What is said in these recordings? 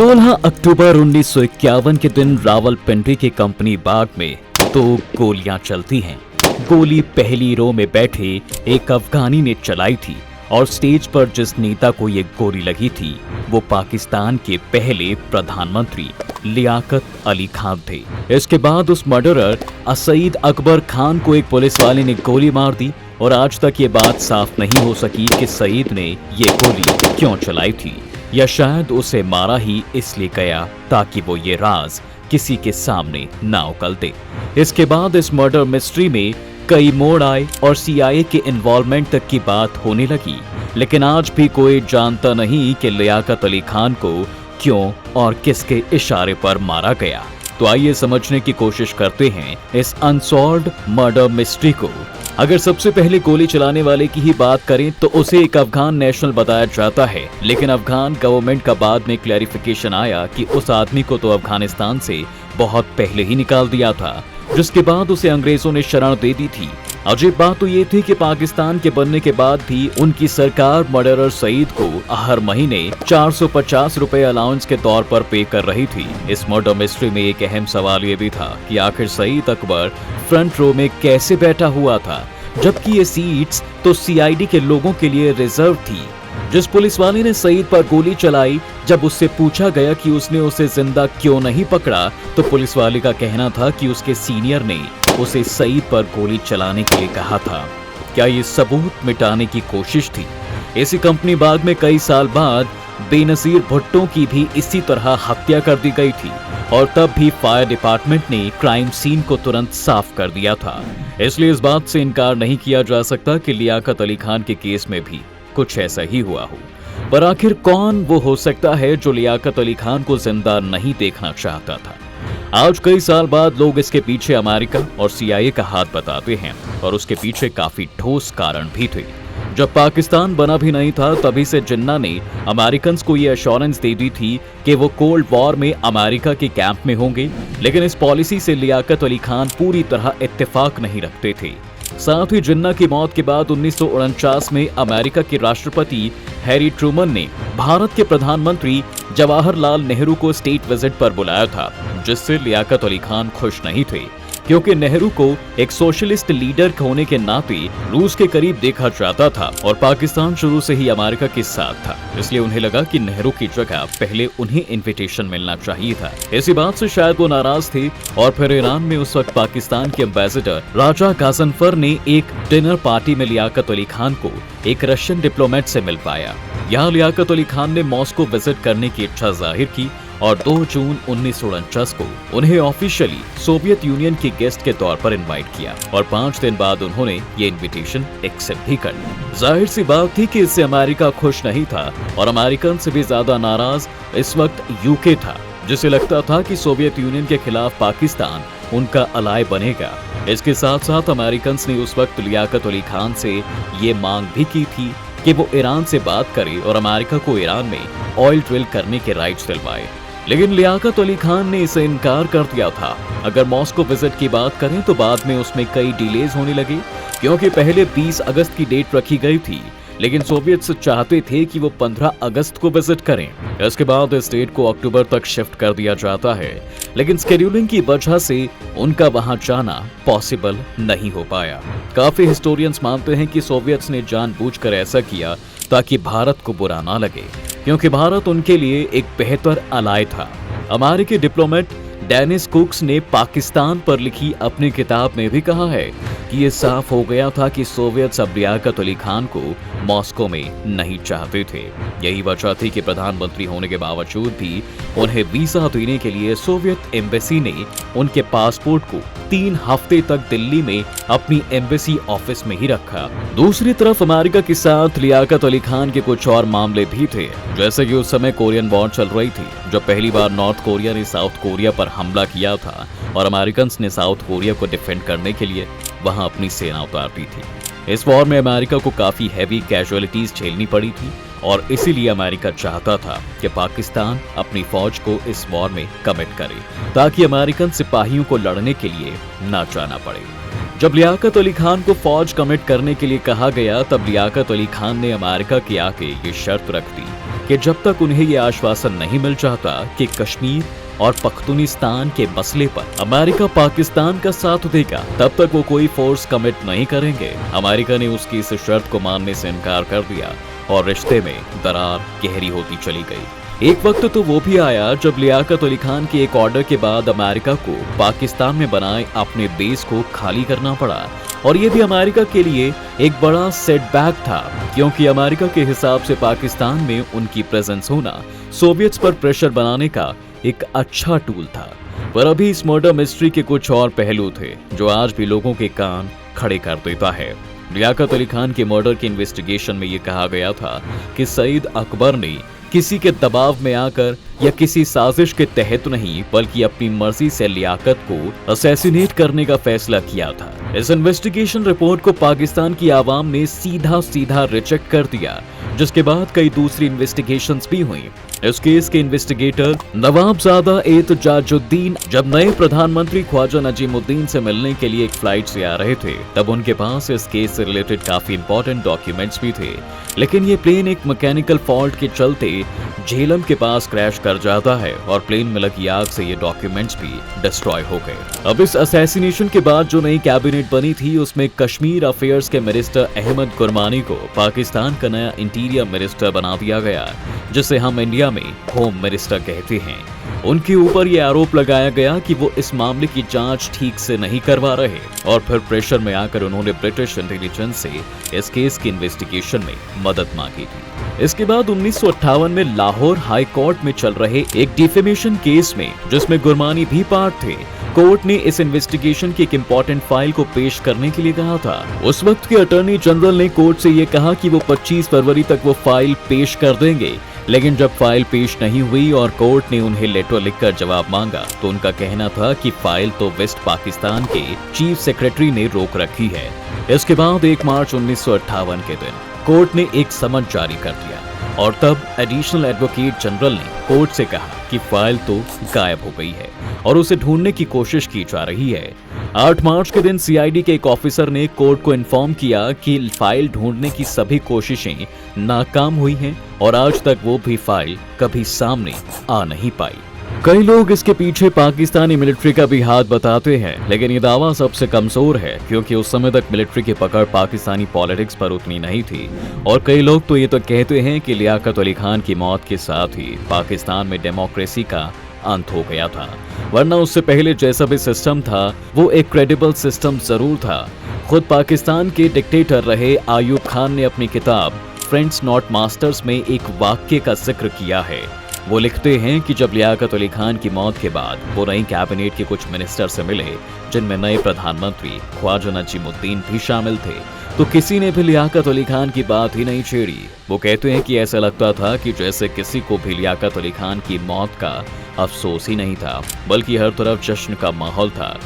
16 अक्टूबर 1951 के दिन रावलपिंडी के कंपनी बाग में 2 गोलियां चलती हैं। गोली पहली रो में बैठे एक अफगानी ने चलाई थी और स्टेज पर जिस नेता को ये गोली लगी थी वो पाकिस्तान के पहले प्रधानमंत्री लियाकत अली खान थे। इसके बाद उस मर्डरर असईद अकबर खान को एक पुलिस वाले ने गोली मार दी और आज तक ये बात साफ नहीं हो सकी कि सईद ने ये गोली क्यों चलाई थी, या शायद उसे मारा ही इसलिए गया ताकि वो ये राज किसी के सामने ना उगल दे। इसके बाद इस मर्डर मिस्ट्री में कई मोड़ आए और CIA के इन्वॉल्वमेंट तक की बात होने लगी, लेकिन आज भी कोई जानता नहीं कि लियाकत अली खान को क्यों और किसके इशारे पर मारा गया। तो आइए समझने की कोशिश करते हैं इस अनसॉल्व्ड मर्डर मिस्ट्री को। अगर सबसे पहले गोली चलाने वाले की ही बात करें तो उसे एक अफगान नेशनल बताया जाता है, लेकिन अफगान गवर्नमेंट का बाद में क्लैरिफिकेशन आया कि उस आदमी को तो अफगानिस्तान से बहुत पहले ही निकाल दिया था, जिसके बाद उसे अंग्रेजों ने शरण दे दी थी। अजीब बात तो ये थी कि पाकिस्तान के बनने के बाद भी उनकी सरकार मर्डरर सईद को हर महीने 450 रुपए अलाउंस के तौर पर पे कर रही थी। इस मर्डर मिस्ट्री में एक अहम सवाल ये भी था कि आखिर सईद अकबर फ्रंट रो में कैसे बैठा हुआ था, जबकि ये सीट्स तो CID के लोगों के लिए रिजर्व थी। जिस पुलिस वाले ने सईद पर गोली चलाई, जब उससे पूछा गया कि उसने उसे जिंदा क्यों नहीं पकड़ा, तो पुलिस वाले का कहना था कि उसके सीनियर ने उसे सईद पर गोली चलाने के लिए कहा था। क्या ये सबूत मिटाने की कोशिश थी? इसी कंपनी बाग में कई साल बाद बेनजीर भुट्टो की भी इसी तरह हत्या कर दी गई थी और तब भी फायर डिपार्टमेंट ने क्राइम सीन को तुरंत साफ कर दिया था। इसलिए इस बात से इनकार नहीं किया जा सकता कि लियाकत अली खान के केस में भी कुछ ऐसा ही हुआ हो। पर आखिर कौन वो हो सकता है जो लियाकत अली खान को जिंदा नहीं देखना चाहता था? आज कई साल बाद लोग इसके पीछे अमेरिका और CIA का हाथ बताते हैं और उसके पीछे काफी ठोस कारण भी थे। जब पाकिस्तान बना भी नहीं था तभी से जिन्ना ने अमेरिकन को ये एश्योरेंस दे दी थी कि वो कोल्ड वॉर में अमेरिका के कैंप में होंगे, लेकिन इस पॉलिसी से लियाकत अली खान पूरी तरह इत्तेफाक नहीं रखते थे। साथ ही जिन्ना की मौत के बाद 1949 में अमेरिका के राष्ट्रपति हैरी ट्रूमन ने भारत के प्रधानमंत्री जवाहरलाल नेहरू को स्टेट विजिट पर बुलाया था, जिससे लियाकत अली खान खुश नहीं थे, क्योंकि नेहरू को एक सोशलिस्ट लीडर होने के नाते रूस के करीब देखा जाता था और पाकिस्तान शुरू से ही अमेरिका के साथ था। इसलिए उन्हें लगा कि नेहरू की जगह पहले उन्हें इनविटेशन मिलना चाहिए था। इसी बात से शायद वो नाराज थे और फिर ईरान में उस वक्त पाकिस्तान के एम्बेसडर राजा गाजनफर ने एक डिनर पार्टी में लियाकत अली खान को एक रशियन डिप्लोमेट से मिल पाया। यहाँ लियाकत अली खान ने मॉस्को विजिट करने की इच्छा जाहिर की और 2 जून 1949 को उन्हें ऑफिशियली सोवियत यूनियन के गेस्ट के तौर पर इनवाइट किया और 5 दिन बाद उन्होंने ये इनविटेशन एक्सेप्ट भी कर लिया। जाहिर सी बात थी कि इससे अमेरिका खुश नहीं था और अमेरिकन से भी ज्यादा नाराज इस वक्त UK था, जिसे लगता था कि सोवियत यूनियन के खिलाफ पाकिस्तान उनका अलाय बनेगा। इसके साथ साथ अमेरिकन ने उस वक्त लियाकत अली खान से ये मांग भी की थी कि वो ईरान से बात करे और अमेरिका को ईरान में ऑयल ड्रिल करने के राइट्स दिलवाए, लेकिन लियाकत अली खान ने इसे इनकार कर दिया था। अगर मॉस्को विजिट की बात करें तो बाद में उसमें कई डिलेज होने लगे, क्योंकि पहले 20 अगस्त की डेट रखी गई थी, लेकिन सोवियट्स चाहते थे कि वो 15 अगस्त को विजिट करें। इसके बाद इस डेट को अक्टूबर तक शिफ्ट कर दिया जाता है, लेकिन स्केड्यूलिंग की वजह से उनका वहां जाना पॉसिबल नहीं हो पाया। काफी हिस्टोरियंस मानते हैं कि सोवियट्स ने जानबूझकर ऐसा किया ताकि भारत को बुरा ना लगे, क्योंकि भारत उनके लिए एक बेहतर अलाय था। अमेरिकी डिप्लोमेट डेनिस कुक्स ने पाकिस्तान पर लिखी अपनी किताब में भी कहा है कि ये साफ हो गया था कि सोवियत अब लियाकत अली खान को मॉस्को में नहीं चाहते थे। यही वजह थी कि प्रधानमंत्री होने के बावजूद भी उन्हें वीजा देने के लिए सोवियत एम्बेसी ने उनके पासपोर्ट को 3 हफ्ते तक दिल्ली में अपनी एम्बेसी ऑफिस में ही रखा। दूसरी तरफ अमेरिका के साथ लियाकत अली खान के कुछ और मामले भी थे, जैसे कि उस समय कोरियन वॉर चल रही थी, जब पहली बार नॉर्थ कोरिया ने साउथ कोरिया पर हमला किया था और अमेरिकन ने साउथ कोरिया को डिफेंड करने के लिए वहां अपनी सेना उतार दी थी। इस वॉर में अमेरिका को काफी हैवी कैजुअलिटीज झेलनी पड़ी थी और इसीलिए अमेरिका चाहता था कि पाकिस्तान अपनी फौज को इस वॉर में कमिट करे, ताकि अमेरिकन सिपाहियों को लड़ने के लिए ना जाना पड़े। जब लियाकत अली खान को फौज कमिट करने के लिए कहा गया, तब लियाकत अली खान ने अमेरिका के आगे ये शर्त रख दी कि जब तक उन्हें ये आश्वासन नहीं मिल जाता कि कश्मीर और पख्तूनिस्तान के मसले पर अमेरिका पाकिस्तान का साथ देगा, तब तक वो कोई फोर्स कमिट नहीं करेंगे। अमेरिका ने उसकी इस शर्त को मानने से इनकार कर दिया और रिश्ते में दरार गहरी होती चली गई। एक वक्त तो वो भी आया जब लियाकत अली खान के एक ऑर्डर के बाद अमेरिका को पाकिस्तान में बनाए अपने बेस को खाली करना पड़ा, और ये भी अमेरिका के लिए एक बड़ा सेटबैक था, क्योंकि अमेरिका के हिसाब से पाकिस्तान में उनकी प्रेजेंस होना सोवियट्स पर प्रेशर बनाने का एक अच्छा टूल था। पर अभी इस मर्डर मिस्ट्री के कुछ और पहलू थे जो आज भी लोगों के कान खड़े कर देता है। लियाकत अली खान के मर्डर की इन्वेस्टिगेशन में ये कहा गया था कि सईद अकबर ने किसी के दबाव में आकर या किसी साजिश के तहत नहीं, बल्कि अपनी मर्जी से लियाकत को असैसिनेट करने का फैसला किया था। इस इन्वेस्टिगेशन रिपोर्ट को पाकिस्तान की आवाम ने सीधा सीधा रिजेक्ट कर दिया, जिसके बाद कई दूसरी इन्वेस्टिगेशंस भी हुई। इस केस के इन्वेस्टिगेटर नवाबजादा एतजाजुद्दीन जब नए प्रधानमंत्री ख्वाजा नजीमुद्दीन से मिलने के लिए एक फ्लाइट से आ रहे थे, तब उनके पास इस केस से रिलेटेड काफी इंपॉर्टेंट डॉक्यूमेंट्स भी थे, लेकिन ये प्लेन एक मैकेनिकल फॉल्ट के चलते झेलम के पास क्रैश कर जाता है और प्लेन में लगी आग से ये डॉक्यूमेंट्स भी डिस्ट्रॉय हो गए। अब इस असैसिनेशन के बाद जो नई कैबिनेट बनी थी, उसमें कश्मीर अफेयर्स के मिनिस्टर अहमद गुरमानी को पाकिस्तान का नया इंटीरियर मिनिस्टर बना दिया गया, जिसे हम इंडिया में होम मिनिस्टर कहते हैं। उनके ऊपर ये आरोप लगाया गया कि वो इस मामले की जांच ठीक से नहीं करवा रहे, और फिर प्रेशर में आकर उन्होंने ब्रिटिश इंटेलिजेंस से इस केस की इन्वेस्टिगेशन में मदद मांगी थी। इसके बाद 1958 में लाहौर हाई कोर्ट में चल रहे एक डिफेमेशन केस में, जिसमें गुरमानी भी पार्ट थे, कोर्ट ने इस इन्वेस्टिगेशन की एक इम्पोर्टेंट फाइल को पेश करने के लिए कहा था। उस वक्त के अटॉर्नी जनरल ने कोर्ट से ये कहा कि वो 25 फरवरी तक वो फाइल पेश कर देंगे, लेकिन जब फाइल पेश नहीं हुई और कोर्ट ने उन्हें लेटर लिखकर जवाब मांगा, तो उनका कहना था कि फाइल तो वेस्ट पाकिस्तान के चीफ सेक्रेटरी ने रोक रखी है। इसके बाद 1 मार्च 1958 के दिन कोर्ट ने एक समन जारी कर दिया, और तब एडिशनल एडवोकेट जनरल ने कोर्ट से कहा कि फाइल तो गायब हो गई है और उसे ढूंढने की कोशिश की जा रही है। 8 मार्च के दिन सीआईडी के एक ऑफिसर ने कोर्ट को इन्फॉर्म किया कि फाइल ढूंढने की सभी कोशिशें नाकाम हुई हैं और आज तक वो भी फाइल कभी सामने आ नहीं पाई। कई लोग इसके पीछे पाकिस्तानी मिलिट्री का भी हाथ बताते हैं, लेकिन ये दावा सबसे कमजोर है, क्योंकि उस समय तक मिलिट्री की पकड़ पाकिस्तानी पॉलिटिक्स पर उतनी नहीं थी। और कई लोग तो ये तो कहते हैं कि लियाकत अली खान की मौत के साथ ही पाकिस्तान में डेमोक्रेसी का अंत हो गया था, वरना उससे पहले जैसा भी सिस्टम था वो एक क्रेडिबल सिस्टम जरूर था। खुद पाकिस्तान के डिक्टेटर रहे आयूब खान ने अपनी किताब फ्रेंड्स नॉट मास्टर्स में एक वाक्य का जिक्र किया है। वो लिखते हैं कि जब लियाकत अली खान की मौत के बाद वो नई कैबिनेट के कुछ मिनिस्टर से मिले, जिनमें नए प्रधानमंत्री ख्वाजा नजीमुद्दीन भी शामिल थे, तो किसी ने भी लियाकत अली खान की बात ही नहीं छेड़ी। वो कहते हैं कि ऐसा लगता था कि जैसे किसी को भी लियाकत अली खान की मौत का अफसोस ही नहीं था, बल्कि हर तरफ जश्न का माहौल था।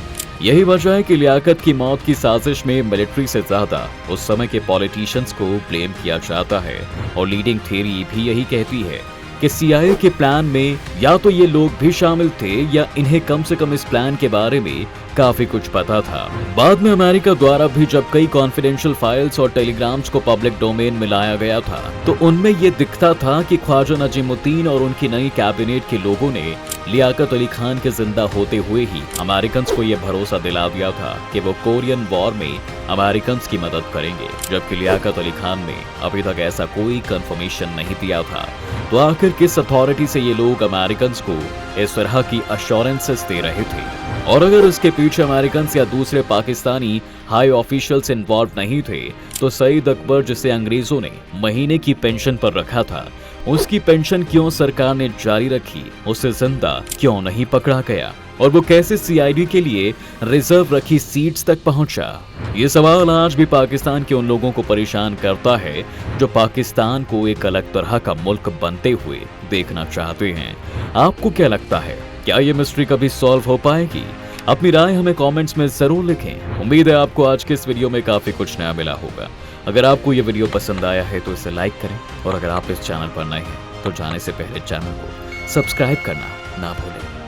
यही वजह है कि लियाकत की मौत की साजिश में मिलिट्री से ज्यादा उस समय के पॉलिटिशियंस को ब्लेम किया जाता है, और लीडिंग थ्योरी भी यही कहती है कि सीआईए के प्लान में या तो ये लोग भी शामिल थे या इन्हें कम से कम इस प्लान के बारे में काफी कुछ पता था। बाद में अमेरिका द्वारा भी जब कई कॉन्फिडेंशियल फाइल्स और टेलीग्राम्स को पब्लिक डोमेन में लाया गया था, तो उनमें ये दिखता था कि ख्वाजा नजीमुद्दीन और उनकी नई कैबिनेट के लोगों ने लियाकत अली खान के जिंदा होते हुए ही अमेरिकन्स को यह भरोसा दिला दिया था कि वो कोरियन वॉर में अमेरिकन्स की मदद करेंगे, जबकि लियाकत अली खान ने अभी तक ऐसा कोई कंफर्मेशन नहीं दिया था। तो आखिर किस अथॉरिटी से ये लोग अमेरिकन्स को इस तरह की अश्योरेंसेस दे रहे थे? और अगर इसके पीछे अमेरिकन्स या दूसरे पाकिस्तानी हाई ऑफिशियल्स इन्वॉल्व नहीं थे, तो सईद अकबर, जिसे अंग्रेजों ने महीने की पेंशन पर रखा था, उसकी पेंशन क्यों सरकार ने जारी रखी? उसे जिंदा क्यों नहीं पकड़ा गया? और वो कैसे सीआईडी के लिए रिजर्व रखी सीट्स तक पहुंचा? ये सवाल आज भी पाकिस्तान के उन लोगों को परेशान करता है जो पाकिस्तान को एक अलग तरह का मुल्क बनते हुए देखना चाहते हैं। आपको क्या लगता है, क्या ये मिस्ट्री कभी सॉल्व हो पाएगी? अपनी राय हमें कमेंट्स में जरूर लिखें। उम्मीद है आपको आज के इस वीडियो में काफी कुछ नया मिला होगा। अगर आपको ये वीडियो पसंद आया है तो इसे लाइक करें, और अगर आप इस चैनल पर नए हैं तो जाने से पहले चैनल को सब्सक्राइब करना ना भूलें।